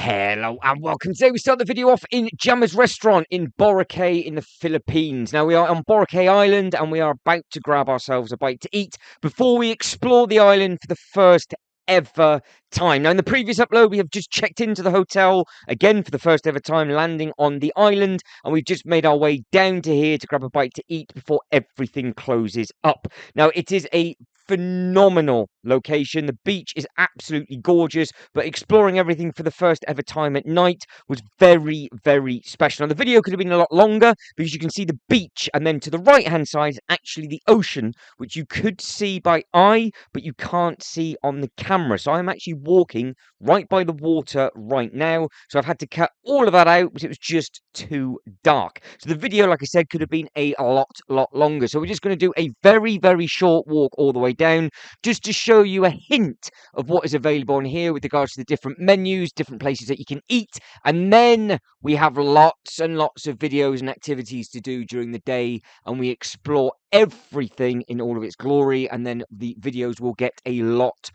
Hello and welcome. Today we start the video off in Jammer's restaurant in Boracay in the Philippines. Now we are on Boracay Island and we are about to grab ourselves a bite to eat before we explore the island for the first ever time. Now in the previous upload we have just checked into the hotel again for the first ever time, landing on the island, and we've just made our way down to here to grab a bite to eat before everything closes up. Now it is a phenomenal location. The beach is absolutely gorgeous, but exploring everything for the first ever time at night was very, very special. Now, the video could have been a lot longer because you can see the beach, and then to the right hand side is actually the ocean, which you could see by eye, but you can't see on the camera. So I'm actually walking right by the water right now. So I've had to cut all of that out because it was just too dark. So the video, like I said, could have been a lot longer. So we're just going to do a very, very short walk all the way down just to show you a hint of what is available on here with regards to the different menus, different places that you can eat. And then we have lots and lots of videos and activities to do during the day, and we explore everything in all of its glory, and then the videos will get a lot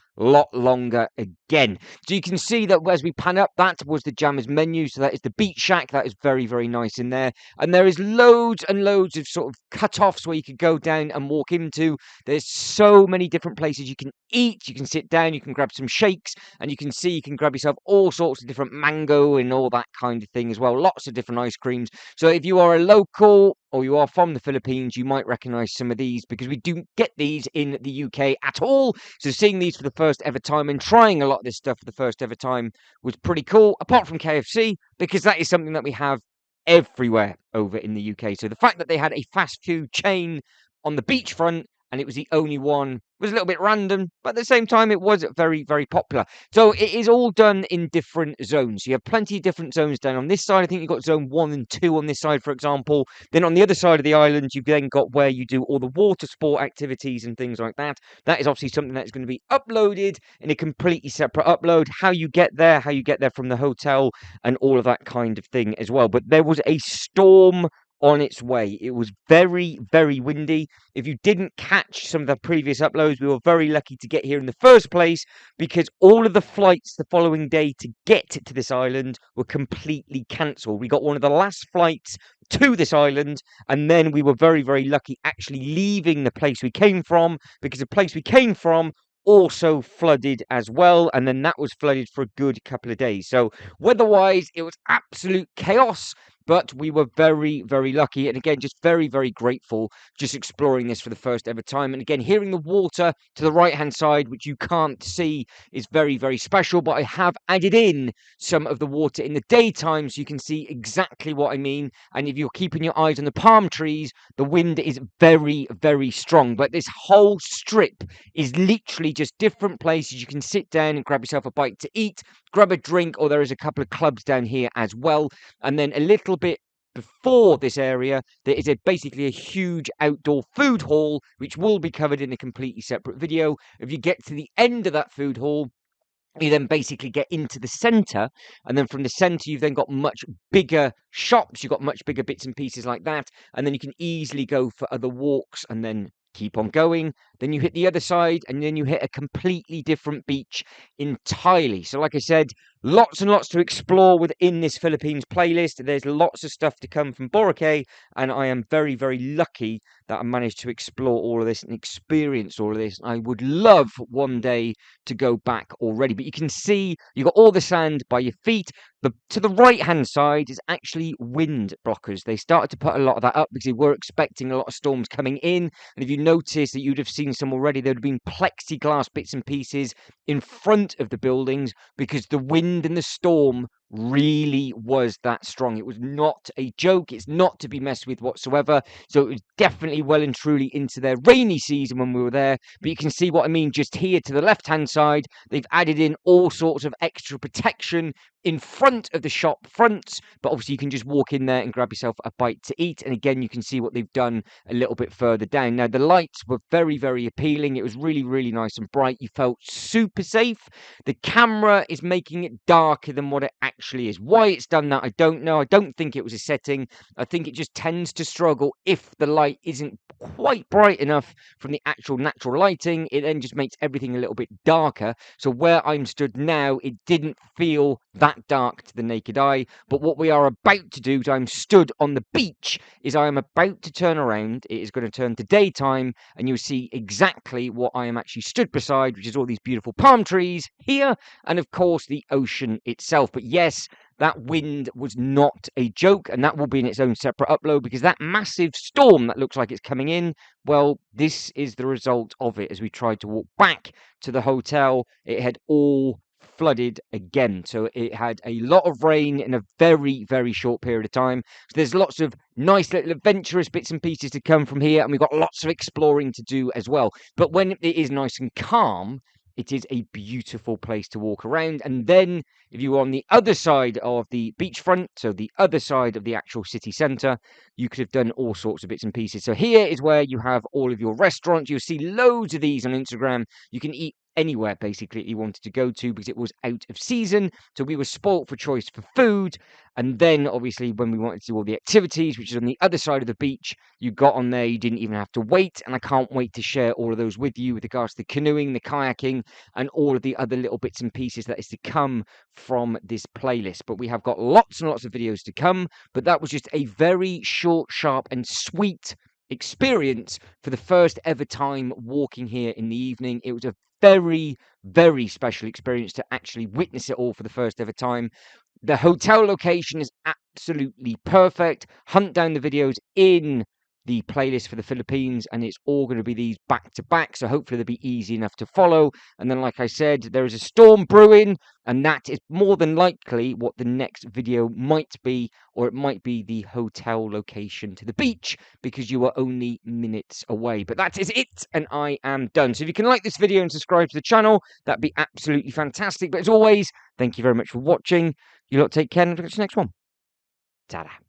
longer again. So you can see that as we pan up, that was the Jammers menu. So that is the beach shack. That is very, very nice in there. And there is loads and loads of sort of cut-offs where you could go down and walk into. There's so many different places you can eat. You can sit down, you can grab some shakes, and you can see you can grab yourself all sorts of different mango and all that kind of thing as well. Lots of different ice creams. So if you are a local or you are from the Philippines, you might recognize some of these because we don't get these in the UK at all. So seeing these for the first ever time and trying a lot of this stuff for the first ever time was pretty cool, apart from KFC, because that is something that we have everywhere over in the UK. So the fact that they had a fast food chain on the beachfront and it was the only one was a little bit random, but at the same time it was very, very popular. So it is all done in different zones. You have plenty of different zones down on this side. I think you've got zone 1 and 2 on this side, for example. Then on the other side of the island, you've then got where you do all the water sport activities and things like that. That is obviously something that is going to be uploaded in a completely separate upload. How you get there from the hotel, and all of that kind of thing as well. But there was a storm on its way. It was very, very windy. If you didn't catch some of the previous uploads, we were very lucky to get here in the first place because all of the flights the following day to get to this island were completely cancelled. We got one of the last flights to this island, and then we were very, very lucky actually leaving the place we came from, because the place we came from also flooded as well, and then that was flooded for a good couple of days. So weather-wise, it was absolute chaos, but we were very, very lucky. And again, just very, very grateful just exploring this for the first ever time. And again, hearing the water to the right-hand side, which you can't see, is very, very special. But I have added in some of the water in the daytime so you can see exactly what I mean. And if you're keeping your eyes on the palm trees, the wind is very, very strong. But this whole strip is literally just different places you can sit down and grab yourself a bite to eat, grab a drink, or there is a couple of clubs down here as well. And then a little bit before this area, there is basically a huge outdoor food hall, which will be covered in a completely separate video. If you get to the end of that food hall, you then basically get into the centre, and then from the centre you've then got much bigger shops, you've got much bigger bits and pieces like that, and then you can easily go for other walks and then keep on going. Then you hit the other side, and then you hit a completely different beach entirely. So like I said, lots and lots to explore within this Philippines playlist. There's lots of stuff to come from Boracay, and I am very, very lucky that I managed to explore all of this and experience all of this. I would love one day to go back already, but you can see you've got all the sand by your feet. To the right-hand side is actually wind blockers. They started to put a lot of that up because they were expecting a lot of storms coming in. And if you notice that you'd have seen some already, there would have been plexiglass bits and pieces in front of the buildings because the wind and the storm really was that strong. It was not a joke. It's not to be messed with whatsoever. So it was definitely well and truly into their rainy season when we were there. But you can see what I mean just here to the left-hand side. They've added in all sorts of extra protection in front of the shop fronts, but obviously you can just walk in there and grab yourself a bite to eat. And again, you can see what they've done a little bit further down. Now, the lights were very, very appealing. It was really, really nice and bright. You felt super safe. The camera is making it darker than what it actually actually is. Why it's done that, I don't know. I don't think it was a setting. I think it just tends to struggle if the light isn't quite bright enough from the actual natural lighting. It then just makes everything a little bit darker. So where I'm stood now, it didn't feel that dark to the naked eye. But what we are about to do, I'm stood on the beach, is I am about to turn around. It is going to turn to daytime, and you'll see exactly what I am actually stood beside, which is all these beautiful palm trees here, and of course the ocean itself. But yes, that wind was not a joke, and that will be in its own separate upload, because that massive storm that looks like it's coming in, well, this is the result of it. As we tried to walk back to the hotel, it had all flooded again. So it had a lot of rain in a very, very short period of time. So there's lots of nice little adventurous bits and pieces to come from here, and we've got lots of exploring to do as well. But when it is nice and calm, it is a beautiful place to walk around. And then if you were on the other side of the beachfront, so the other side of the actual city centre, you could have done all sorts of bits and pieces. So here is where you have all of your restaurants. You'll see loads of these on Instagram. You can eat anywhere basically that you wanted to go to, because it was out of season. So we were spoilt for choice for food. And then obviously when we wanted to do all the activities, which is on the other side of the beach, you got on there, you didn't even have to wait. And I can't wait to share all of those with you with regards to the canoeing, the kayaking, and all of the other little bits and pieces that is to come from this playlist. But we have got lots and lots of videos to come. But that was just a very short, sharp, and sweet experience for the first ever time walking here in the evening. It was a very, very special experience to actually witness it all for the first ever time. The hotel location is absolutely perfect. Hunt down the videos in the playlist for the Philippines, and it's all going to be these back to back, so hopefully they'll be easy enough to follow. And then, like I said, there is a storm brewing, and that is more than likely what the next video might be, or it might be the hotel location to the beach, because you are only minutes away. But that is it, and I am done. So if you can like this video and subscribe to the channel, that'd be absolutely fantastic. But as always, thank you very much for watching. You lot take care, and I'll catch you next one. Ta-da.